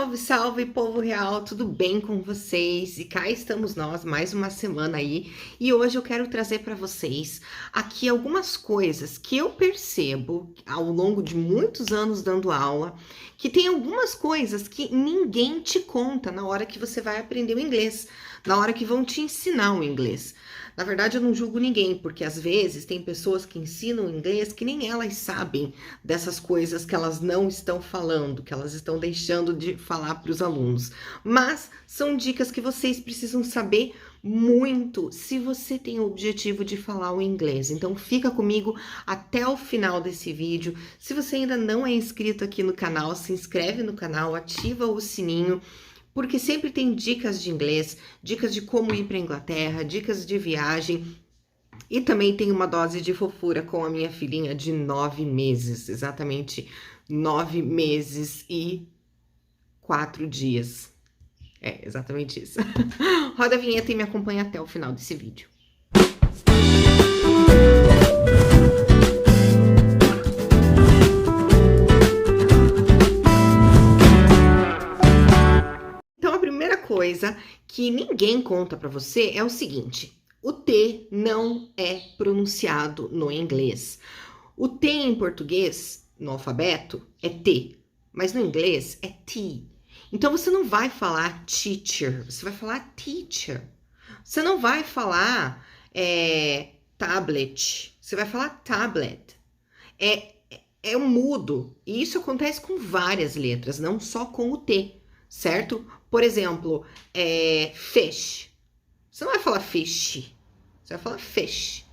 Salve, salve, povo real, tudo bem com vocês? E cá estamos nós, mais uma semana aí, e hoje eu quero trazer para vocês aqui algumas coisas que eu percebo ao longo de muitos anos dando aula, que tem algumas coisas que ninguém te conta na hora que você vai aprender o inglês, na hora que vão te ensinar o inglês. Na verdade, eu não julgo ninguém, porque às vezes tem pessoas que ensinam inglês que nem elas sabem dessas coisas que elas não estão falando, que elas estão deixando de falar para os alunos. Mas são dicas que vocês precisam saber muito se você tem o objetivo de falar o inglês. Então fica comigo até o final desse vídeo. Se você ainda não é inscrito aqui no canal, se inscreve no canal, ativa o sininho, porque sempre tem dicas de inglês, dicas de como ir para a Inglaterra, dicas de viagem, e também tem uma dose de fofura com a minha filhinha de 9 meses, exatamente 9 meses e 4 dias. É, exatamente isso. Roda a vinheta e me acompanha até o final desse vídeo. Coisa que ninguém conta para você é o seguinte: o T não é pronunciado no inglês. O T em português, no alfabeto, é T, mas no inglês é T. Então você não vai falar teacher, você vai falar teacher. Você não vai falar tablet, você vai falar tablet. É um mudo, e isso acontece com várias letras, não só com o T, certo? Por exemplo, fish. Você não vai falar fish, você vai falar fish.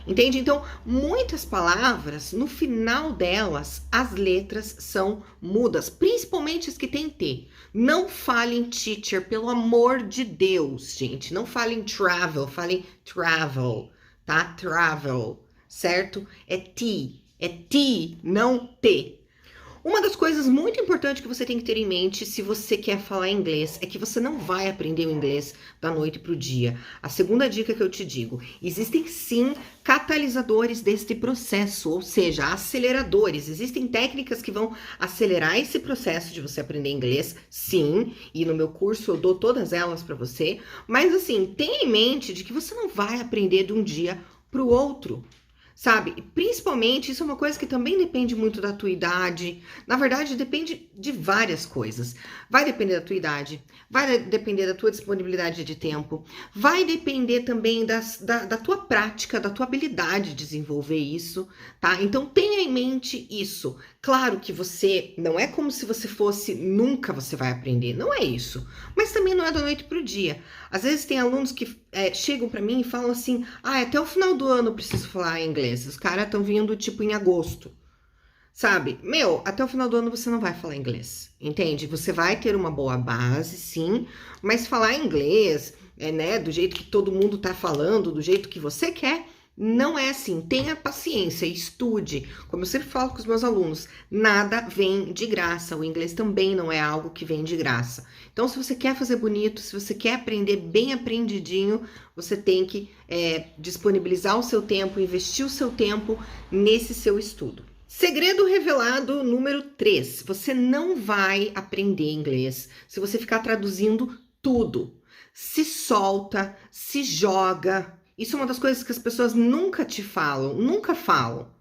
Entende? Então, muitas palavras, no final delas, as letras são mudas, principalmente as que têm T. Não falem teacher, pelo amor de Deus, gente. Não falem travel, falem travel, tá? Travel, certo? É T, não T. Uma das coisas muito importantes que você tem que ter em mente se você quer falar inglês é que você não vai aprender o inglês da noite para o dia. A segunda dica que eu te digo: existem sim catalisadores deste processo, ou seja, aceleradores. Existem técnicas que vão acelerar esse processo de você aprender inglês, sim, e no meu curso eu dou todas elas para você, mas assim, tenha em mente de que você não vai aprender de um dia para o outro. Sabe? Principalmente, isso é uma coisa que também depende muito da tua idade. Na verdade, depende de várias coisas. Vai depender da tua idade, vai depender da tua disponibilidade de tempo, vai depender também da tua prática, da tua habilidade de desenvolver isso, tá? Então, tenha em mente isso. Claro que você, não é como se você fosse, nunca você vai aprender, não é isso. Mas também não é da noite pro dia. Às vezes tem alunos que chegam para mim e falam assim: até o final do ano eu preciso falar inglês. Os caras estão vindo tipo em agosto, sabe? Até o final do ano você não vai falar inglês, entende? Você vai ter uma boa base, sim, mas falar inglês, né, do jeito que todo mundo tá falando, do jeito que você quer, não é assim. Tenha paciência, estude. Como eu sempre falo com os meus alunos, nada vem de graça. O inglês também não é algo que vem de graça. Então, se você quer fazer bonito, se você quer aprender bem aprendidinho, você tem que disponibilizar o seu tempo, investir o seu tempo nesse seu estudo. Segredo revelado número 3. Você não vai aprender inglês se você ficar traduzindo tudo. Se solta, se joga. Isso é uma das coisas que as pessoas nunca te falam, nunca falam.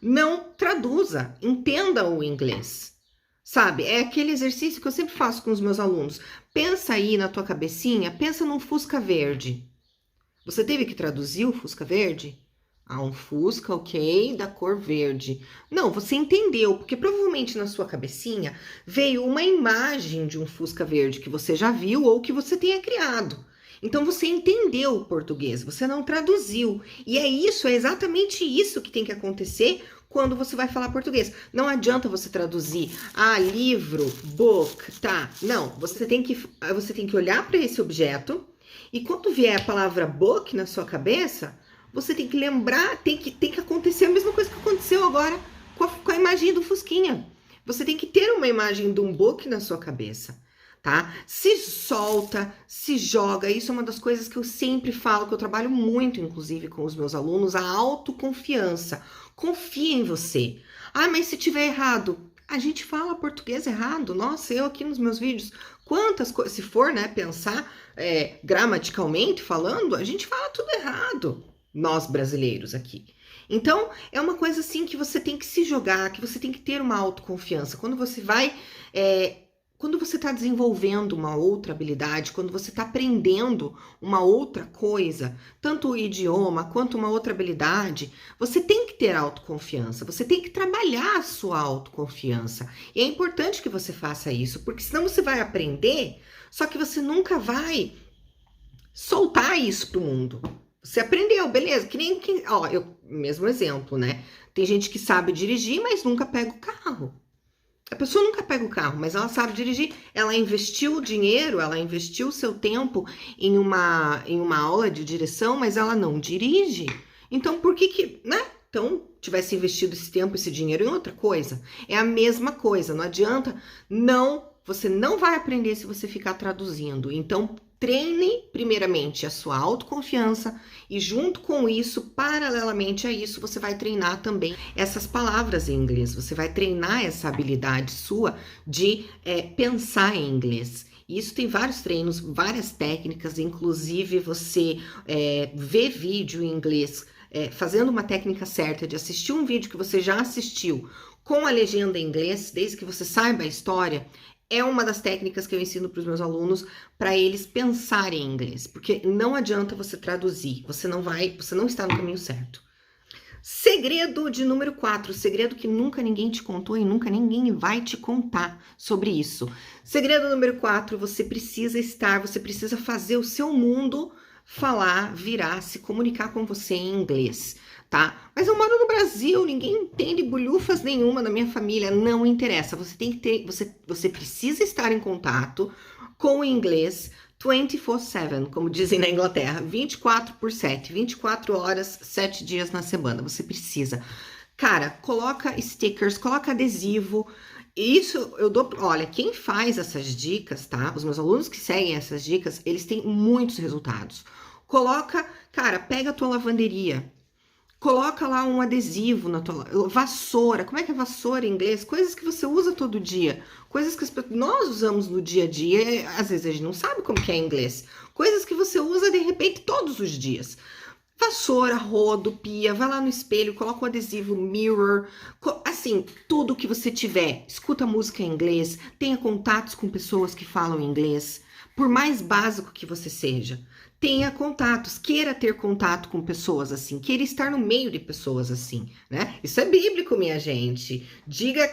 Não traduza, entenda o inglês. Sabe, é aquele exercício que eu sempre faço com os meus alunos. Pensa aí na tua cabecinha, pensa num Fusca verde. Você teve que traduzir o Fusca verde? Um Fusca, ok, da cor verde. Não, você entendeu, porque provavelmente na sua cabecinha veio uma imagem de um Fusca verde que você já viu ou que você tenha criado. Então você entendeu o português, você não traduziu. E é exatamente isso que tem que acontecer quando você vai falar português. Não adianta você traduzir, livro, book, tá? Não, você tem que olhar para esse objeto e quando vier a palavra book na sua cabeça, você tem que lembrar, tem que acontecer a mesma coisa que aconteceu agora com a imagem do Fusquinha. Você tem que ter uma imagem de um book na sua cabeça. Tá? Se solta, se joga. Isso é uma das coisas que eu sempre falo, que eu trabalho muito, inclusive, com os meus alunos, a autoconfiança. Confia em você. Mas se tiver errado, A gente fala português errado. Nossa, eu aqui nos meus vídeos, quantas coisas, se for, né, pensar gramaticalmente falando, a gente fala tudo errado, nós brasileiros aqui. Então, é uma coisa assim que você tem que se jogar, que você tem que ter uma autoconfiança. Quando você vai, quando você está desenvolvendo uma outra habilidade, quando você está aprendendo uma outra coisa, tanto o idioma quanto uma outra habilidade, você tem que ter autoconfiança, você tem que trabalhar a sua autoconfiança. E é importante que você faça isso, porque senão você vai aprender, só que você nunca vai soltar isso para o mundo. Você aprendeu, beleza? Que nem ó, mesmo exemplo, né? Tem gente que sabe dirigir, mas nunca pega o carro. A pessoa nunca pega o carro, mas ela sabe dirigir. Ela investiu dinheiro, ela investiu seu tempo em uma aula de direção, mas ela não dirige. Então, por que, né? Então, tivesse investido esse tempo, esse dinheiro em outra coisa. É a mesma coisa, não adianta. Não, você não vai aprender se você ficar traduzindo. Então, treine primeiramente a sua autoconfiança e junto com isso, paralelamente a isso, você vai treinar também essas palavras em inglês. Você vai treinar essa habilidade sua de pensar em inglês. Isso tem vários treinos, várias técnicas, inclusive você vê vídeo em inglês fazendo uma técnica certa de assistir um vídeo que você já assistiu com a legenda em inglês, desde que você saiba a história. É uma das técnicas que eu ensino para os meus alunos para eles pensarem em inglês, porque não adianta você traduzir, você não está no caminho certo. Segredo de número 4, segredo que nunca ninguém te contou e nunca ninguém vai te contar sobre isso. Segredo número 4, você precisa fazer o seu mundo falar, virar, se comunicar com você em inglês, tá? Mas eu moro no Brasil, ninguém entende bolhufas nenhuma na minha família, não interessa. Você tem que ter, você precisa estar em contato com o inglês 24/7, como dizem na Inglaterra, 24/7, 24 horas, 7 dias na semana. Você precisa. Cara, coloca stickers, coloca adesivo. Isso eu dou, olha, quem faz essas dicas, tá? Os meus alunos que seguem essas dicas, eles têm muitos resultados. Coloca, cara, pega a tua lavanderia, coloca lá um adesivo na tua vassoura. Como é que é vassoura em inglês? Coisas que você usa todo dia, coisas que nós usamos no dia a dia, às vezes a gente não sabe como que é em inglês. Coisas que você usa de repente todos os dias. Vassoura, rodo, pia, vai lá no espelho, coloca um adesivo, mirror, assim, tudo que você tiver. Escuta música em inglês, tenha contatos com pessoas que falam inglês, por mais básico que você seja. Tenha contatos, queira ter contato com pessoas assim, queira estar no meio de pessoas assim, né? Isso é bíblico, minha gente. Diga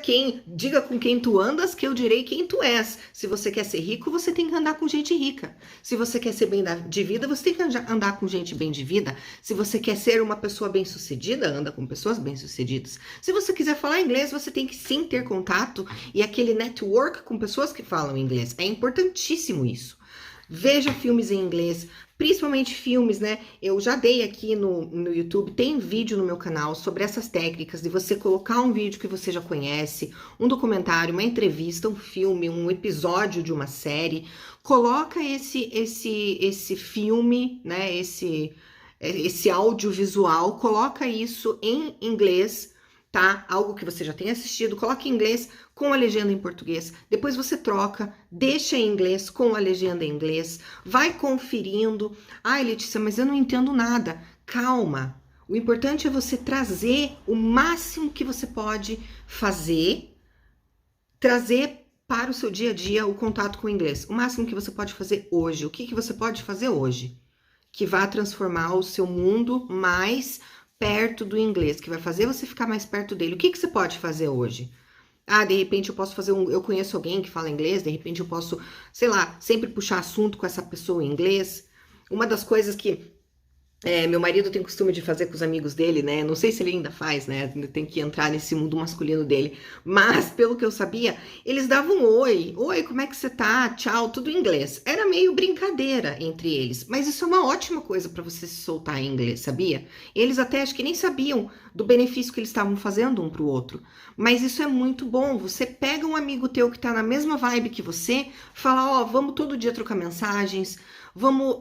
com quem tu andas, que eu direi quem tu és. Se você quer ser rico, você tem que andar com gente rica. Se você quer ser bem de vida, você tem que andar com gente bem de vida. Se você quer ser uma pessoa bem-sucedida, anda com pessoas bem-sucedidas. Se você quiser falar inglês, você tem que sim ter contato e aquele network com pessoas que falam inglês. É importantíssimo isso. Veja filmes em inglês, principalmente filmes, né? Eu já dei aqui no YouTube, tem vídeo no meu canal sobre essas técnicas de você colocar um vídeo que você já conhece, um documentário, uma entrevista, um filme, um episódio de uma série. Coloca esse filme, né? Esse audiovisual, coloca isso em inglês, tá? Algo que você já tenha assistido, coloque em inglês com a legenda em português. Depois você troca, deixa em inglês com a legenda em inglês, vai conferindo. Ai, Letícia, mas eu não entendo nada. Calma. O importante é você trazer o máximo que você pode trazer para o seu dia a dia o contato com o inglês. O máximo que você pode fazer hoje. O que você pode fazer hoje? Que vai transformar o seu mundo mais perto do inglês, que vai fazer você ficar mais perto dele. O que você pode fazer hoje? Ah, de repente eu posso fazer eu conheço alguém que fala inglês, de repente eu posso, sei lá, sempre puxar assunto com essa pessoa em inglês. Uma das coisas que meu marido tem costume de fazer com os amigos dele, né? Não sei se ele ainda faz, né? Tem que entrar nesse mundo masculino dele. Mas, pelo que eu sabia, eles davam oi. Oi, como é que você tá? Tchau, tudo em inglês. Era meio brincadeira entre eles. Mas isso é uma ótima coisa para você se soltar em inglês, sabia? Eles até acho que nem sabiam do benefício que eles estavam fazendo um pro outro. Mas isso é muito bom. Você pega um amigo teu que tá na mesma vibe que você, fala, ó, vamos todo dia trocar mensagens, vamos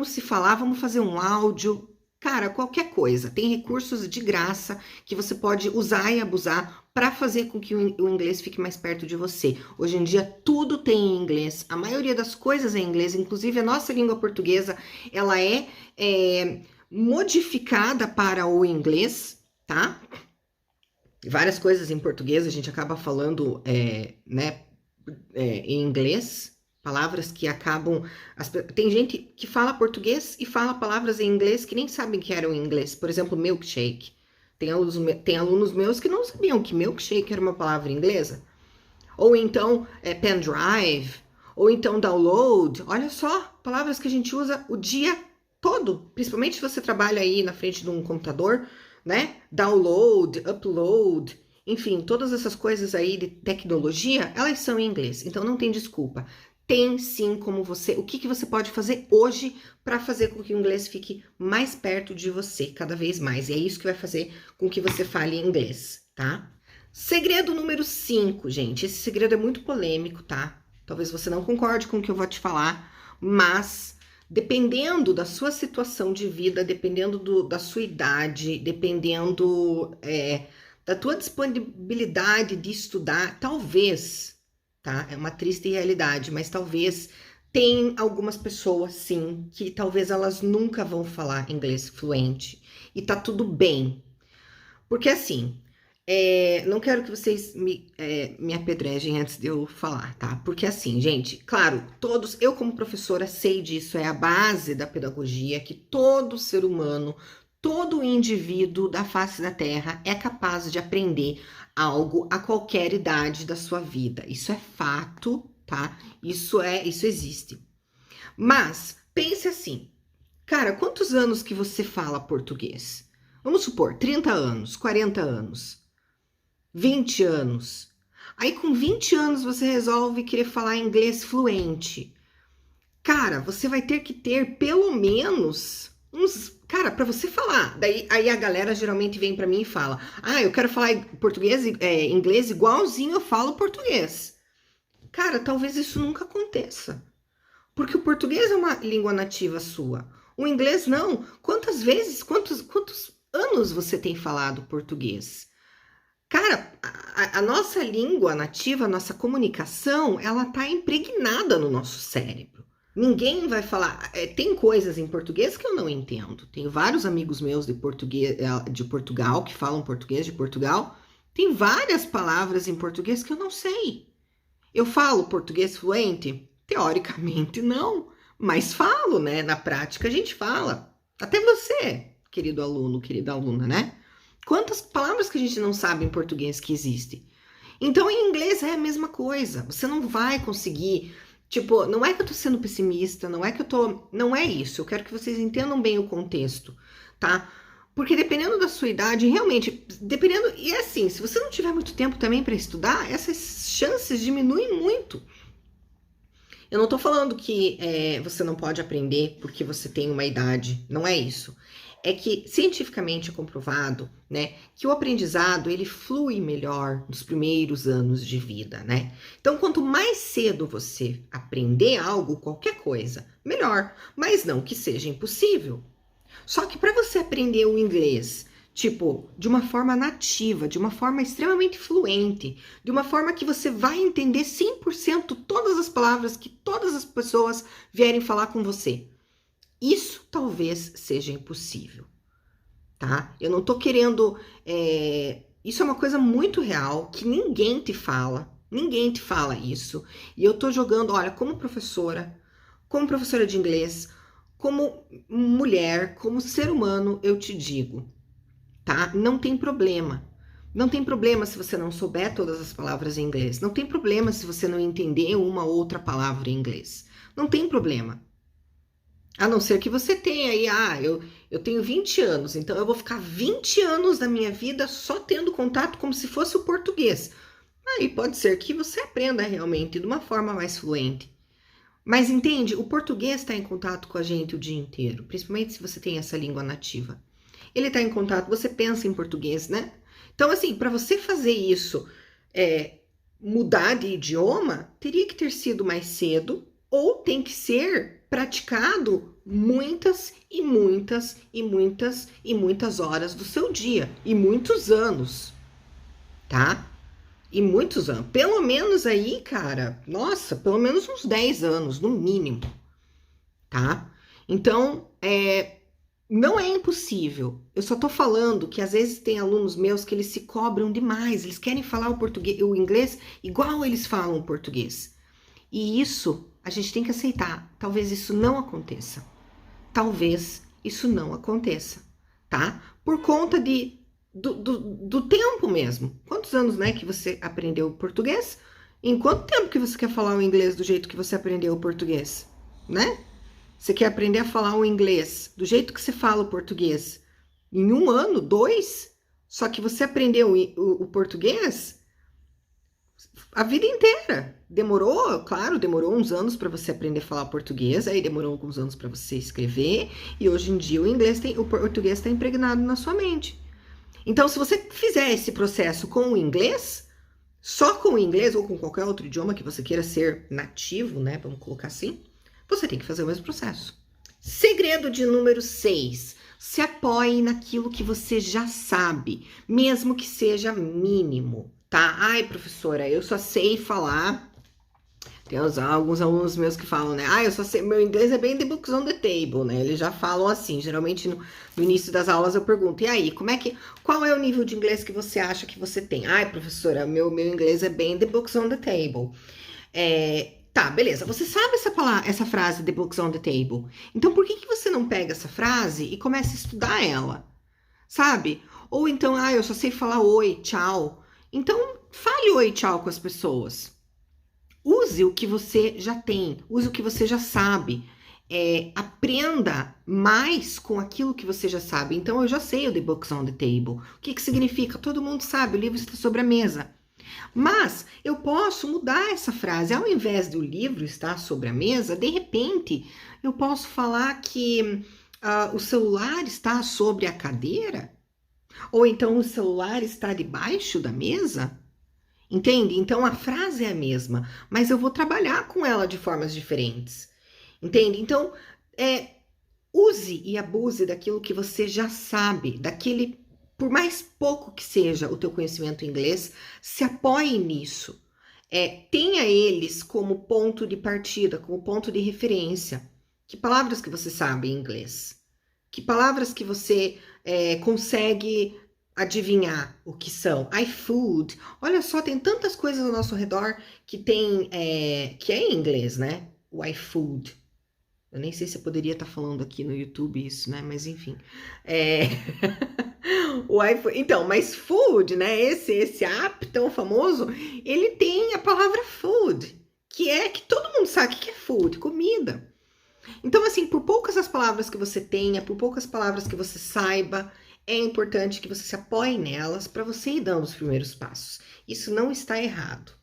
se falar, vamos fazer um áudio. Cara, qualquer coisa. Tem recursos de graça que você pode usar e abusar para fazer com que o inglês fique mais perto de você. Hoje em dia tudo tem em inglês, a maioria das coisas é em inglês, inclusive a nossa língua portuguesa, ela é modificada para o inglês, tá? Várias coisas em português a gente acaba falando, né, em inglês, palavras que acabam. Tem gente que fala português e fala palavras em inglês que nem sabem que eram em inglês. Por exemplo, milkshake. Tem alunos meus que não sabiam que milkshake era uma palavra inglesa. Ou então pendrive, ou então download. Olha só, palavras que a gente usa o dia todo, principalmente se você trabalha aí na frente de um computador, né? Download, upload, enfim, todas essas coisas aí de tecnologia, elas são em inglês, então não tem desculpa. Tem sim como você, o que você pode fazer hoje para fazer com que o inglês fique mais perto de você, cada vez mais. E é isso que vai fazer com que você fale inglês, tá? Segredo número 5, gente. Esse segredo é muito polêmico, tá? Talvez você não concorde com o que eu vou te falar, mas dependendo da sua situação de vida, dependendo da sua idade, dependendo da tua disponibilidade de estudar, talvez, tá? É uma triste realidade, mas talvez tem algumas pessoas, sim, que talvez elas nunca vão falar inglês fluente. E tá tudo bem. Porque assim, não quero que vocês me apedrejem antes de eu falar, tá? Porque assim, gente, claro, eu como professora sei disso, é a base da pedagogia, que todo ser humano, todo indivíduo da face da Terra é capaz de aprender algo a qualquer idade da sua vida. Isso é fato, tá? Isso existe. Mas pense assim, cara, quantos anos que você fala português? Vamos supor, 30 anos, 40 anos, 20 anos. Aí com 20 anos você resolve querer falar inglês fluente. Cara, você vai ter que ter pelo menos uns, cara, para você falar. Daí aí a galera geralmente vem para mim e fala: "Ah, eu quero falar inglês igualzinho eu falo português". Cara, talvez isso nunca aconteça. Porque o português é uma língua nativa sua. O inglês não. Quantos anos você tem falado português? Cara, a nossa língua nativa, a nossa comunicação, ela tá impregnada no nosso cérebro. Ninguém vai falar. Tem coisas em português que eu não entendo. Tenho vários amigos meus de Portugal que falam português de Portugal. Tem várias palavras em português que eu não sei. Eu falo português fluente? Teoricamente não, mas falo, né? Na prática a gente fala. Até você, querido aluno, querida aluna, né? Quantas palavras que a gente não sabe em português que existem? Então, em inglês é a mesma coisa. Você não vai conseguir. Tipo, não é que eu tô sendo pessimista, não é que eu tô. Não é isso. Eu quero que vocês entendam bem o contexto, tá? Porque dependendo da sua idade, realmente, dependendo. E é assim, se você não tiver muito tempo também para estudar, essas chances diminuem muito. Eu não tô falando que você não pode aprender porque você tem uma idade. Não é isso. É que cientificamente é comprovado, né, que o aprendizado ele flui melhor nos primeiros anos de vida, né? Então, quanto mais cedo você aprender algo, qualquer coisa, melhor. Mas não que seja impossível. Só que para você aprender o inglês, tipo, de uma forma nativa, de uma forma extremamente fluente, de uma forma que você vai entender 100% todas as palavras que todas as pessoas vierem falar com você. Isso talvez seja impossível, tá? Eu não tô querendo. Isso é uma coisa muito real que ninguém te fala isso. E eu tô jogando, olha, como professora de inglês, como mulher, como ser humano, eu te digo, tá? Não tem problema. Não tem problema se você não souber todas as palavras em inglês. Não tem problema se você não entender uma outra palavra em inglês. Não tem problema. A não ser que você tenha aí, eu tenho 20 anos, então eu vou ficar 20 anos da minha vida só tendo contato como se fosse o português. Aí pode ser que você aprenda realmente de uma forma mais fluente. Mas entende, o português está em contato com a gente o dia inteiro, principalmente se você tem essa língua nativa. Ele está em contato, você pensa em português, né? Então, assim, para você fazer isso, mudar de idioma, teria que ter sido mais cedo, ou tem que ser praticado muitas e muitas e muitas e muitas horas do seu dia, e muitos anos, tá? E muitos anos. Pelo menos aí, cara, nossa, pelo menos uns 10 anos, no mínimo, tá? Então, não é impossível. Eu só tô falando que às vezes tem alunos meus que eles se cobram demais, eles querem falar o português, o inglês igual eles falam o português. E isso a gente tem que aceitar. Talvez isso não aconteça. Talvez isso não aconteça, tá? Por conta do tempo mesmo. Quantos anos, né, que você aprendeu português? Em quanto tempo que você quer falar o inglês do jeito que você aprendeu o português, né? Você quer aprender a falar o inglês do jeito que você fala o português em 1 ano, 2? Só que você aprendeu o português a vida inteira. Demorou, claro, demorou uns anos para você aprender a falar português, aí demorou alguns anos para você escrever, e hoje em dia o português está impregnado na sua mente. Então, se você fizer esse processo com o inglês, só com o inglês ou com qualquer outro idioma que você queira ser nativo, né? Vamos colocar assim, você tem que fazer o mesmo processo. Segredo de número 6. Se apoie naquilo que você já sabe, mesmo que seja mínimo, tá? Ai, professora, eu só sei falar. Tem alguns alunos meus que falam, né? Ah, eu só sei, meu inglês é bem the books on the table, né? Eles já falam assim. Geralmente no início das aulas eu pergunto, e aí, qual é o nível de inglês que você acha que você tem? Ai, professora, meu inglês é bem the books on the table. Tá, beleza. Você sabe essa frase, the books on the table. Então, por que você não pega essa frase e começa a estudar ela? Sabe? Ou então, eu só sei falar oi, tchau. Então, fale oi, tchau com as pessoas. Use o que você já tem, use o que você já sabe. Aprenda mais com aquilo que você já sabe. Então, eu já sei o the books on the table. O que significa? Todo mundo sabe, o livro está sobre a mesa. Mas eu posso mudar essa frase. Ao invés do livro estar sobre a mesa, de repente, eu posso falar que o celular está sobre a cadeira? Ou então o celular está debaixo da mesa? Entende? Então a frase é a mesma, mas eu vou trabalhar com ela de formas diferentes. Entende? Então, use e abuse daquilo que você já sabe, por mais pouco que seja o teu conhecimento em inglês, se apoie nisso. Tenha eles como ponto de partida, como ponto de referência. Que palavras que você sabe em inglês? Que palavras que você consegue adivinhar o que são? iFood. Olha só, tem tantas coisas ao nosso redor que que é em inglês, né? O iFood. Eu nem sei se eu poderia estar falando aqui no YouTube isso, né? Mas enfim. O iFood. Então, mas food, né? Esse app tão famoso, ele tem a palavra food, que todo mundo sabe o que é food, comida. Então, assim, por poucas as palavras que você tenha, por poucas palavras que você saiba, é importante que você se apoie nelas para você ir dando os primeiros passos. Isso não está errado.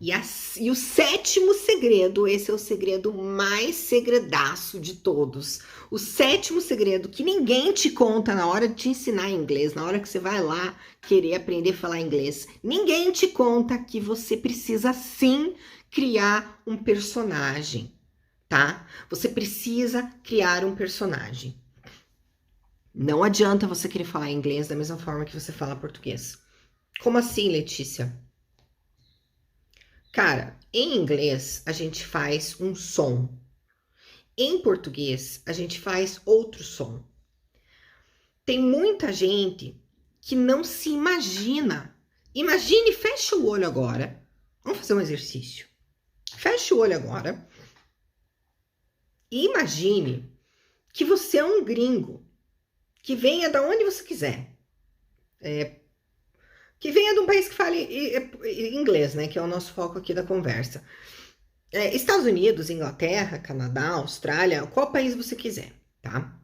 E o 7º segredo, esse é o segredo mais segredaço de todos. O 7º segredo que ninguém te conta na hora de te ensinar inglês, na hora que você vai lá querer aprender a falar inglês. Ninguém te conta que você precisa sim criar um personagem, tá? Você precisa criar um personagem. Não adianta você querer falar inglês da mesma forma que você fala português. Como assim, Letícia? Cara, em inglês a gente faz um som. Em português a gente faz outro som. Tem muita gente que não se imagina. Imagine, fecha o olho agora. Vamos fazer um exercício. Fecha o olho agora. E imagine que você é um gringo. Que venha da onde você quiser. Que venha de um país que fale inglês, né? Que é o nosso foco aqui da conversa. Estados Unidos, Inglaterra, Canadá, Austrália, qual país você quiser, tá?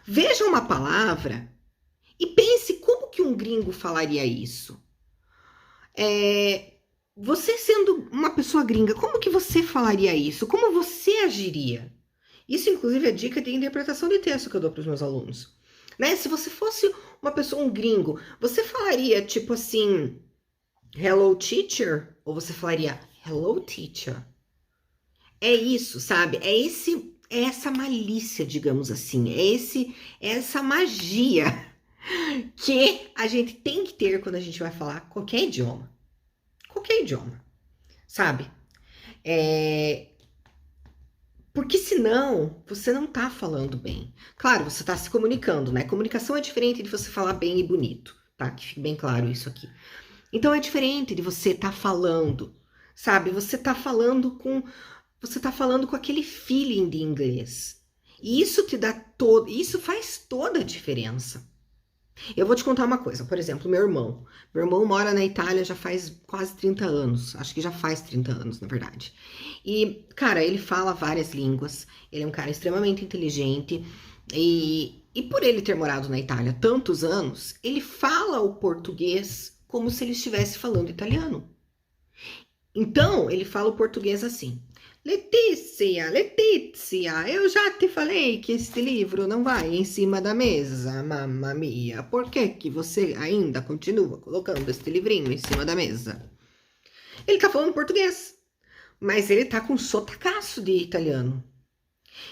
Veja uma palavra e pense como que um gringo falaria isso. Você sendo uma pessoa gringa, como que você falaria isso? Como você agiria? Isso, inclusive, é dica de interpretação de texto que eu dou para os meus alunos. Né? Se você fosse uma pessoa, um gringo, você falaria tipo assim, hello teacher? Ou você falaria hello teacher? É isso, sabe? É essa malícia, digamos assim, é essa magia que a gente tem que ter quando a gente vai falar qualquer idioma, sabe? É, porque senão você não tá falando bem. Claro, você tá se comunicando, né? Comunicação é diferente de você falar bem e bonito, tá? Que fique bem claro isso aqui. Então é diferente de você tá falando, sabe? Você tá falando com aquele feeling de inglês. E isso te dá todo, isso faz toda a diferença. Eu vou te contar uma coisa, por exemplo, meu irmão. Meu irmão mora na Itália já faz quase 30 anos. Acho que já faz 30 anos, na verdade. E, cara, ele fala várias línguas. Ele é um cara extremamente inteligente. E por ele ter morado na Itália tantos anos, ele fala o português como se ele estivesse falando italiano. Então, ele fala o português assim. Letícia, Letícia, eu já te falei que este livro não vai em cima da mesa, mamma mia. Por que que você ainda continua colocando este livrinho em cima da mesa? Ele tá falando português, mas ele tá com um sotacaço de italiano.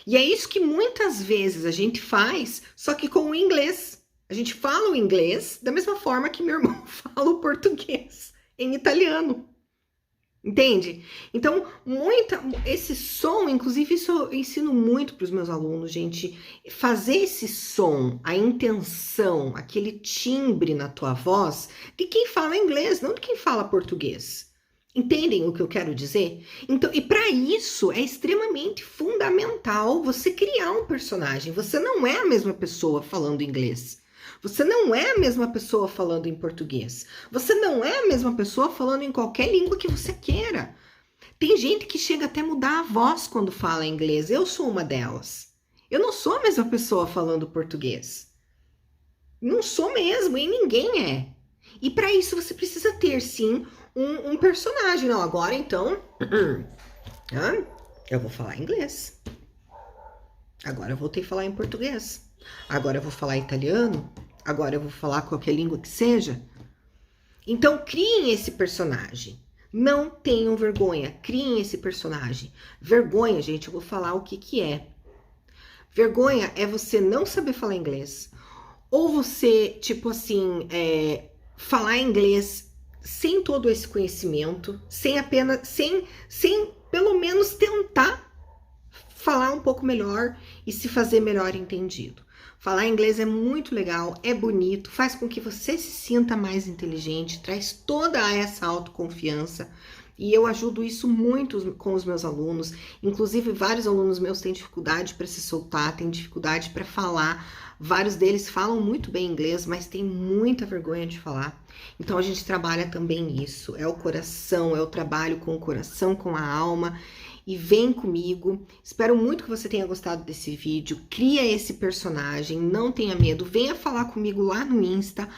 E é isso que muitas vezes a gente faz, só que com o inglês. A gente fala o inglês da mesma forma que meu irmão fala o português em italiano. Entende? Então, esse som, inclusive isso eu ensino muito para os meus alunos, gente, fazer esse som, a intenção, aquele timbre na tua voz de quem fala inglês, não de quem fala português. Entendem o que eu quero dizer? Então, e para isso é extremamente fundamental você criar um personagem. Você não é a mesma pessoa falando inglês. Você não é a mesma pessoa falando em português. Você não é a mesma pessoa falando em qualquer língua que você queira. Tem gente que chega até a mudar a voz quando fala inglês. Eu sou uma delas. Eu não sou a mesma pessoa falando português. Não sou mesmo, e ninguém é. E para isso você precisa ter, sim, um personagem. Não, agora então, eu vou falar inglês. Agora eu voltei a falar em português. Agora eu vou falar italiano. Agora eu vou falar qualquer língua que seja. Então, criem esse personagem. Não tenham vergonha. Criem esse personagem. Vergonha, gente, eu vou falar o que que é. Vergonha é você não saber falar inglês. Ou você, tipo assim, falar inglês sem todo esse conhecimento. Sem pelo menos tentar falar um pouco melhor e se fazer melhor entendido. Falar inglês é muito legal, é bonito, faz com que você se sinta mais inteligente, traz toda essa autoconfiança e eu ajudo isso muito com os meus alunos. Inclusive, vários alunos meus têm dificuldade para se soltar, têm dificuldade para falar. Vários deles falam muito bem inglês, mas têm muita vergonha de falar. Então, a gente trabalha também isso. É o coração, é o trabalho com o coração, com a alma. E vem comigo. Espero muito que você tenha gostado desse vídeo. Cria esse personagem, não tenha medo. Venha falar comigo lá no Insta,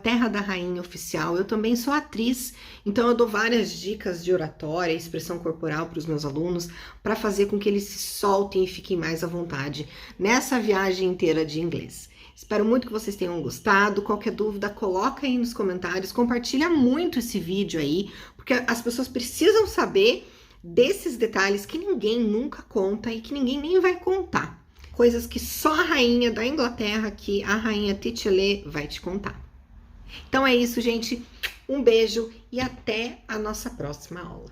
@Terra da Rainha Oficial. Eu também sou atriz, então eu dou várias dicas de oratória, expressão corporal para os meus alunos, para fazer com que eles se soltem e fiquem mais à vontade nessa viagem inteira de inglês. Espero muito que vocês tenham gostado. Qualquer dúvida, coloca aí nos comentários. Compartilha muito esse vídeo aí, porque as pessoas precisam saber desses detalhes que ninguém nunca conta e que ninguém nem vai contar. Coisas que só a rainha da Inglaterra, que a rainha Titulé, vai te contar. Então é isso, gente. Um beijo e até a nossa próxima aula.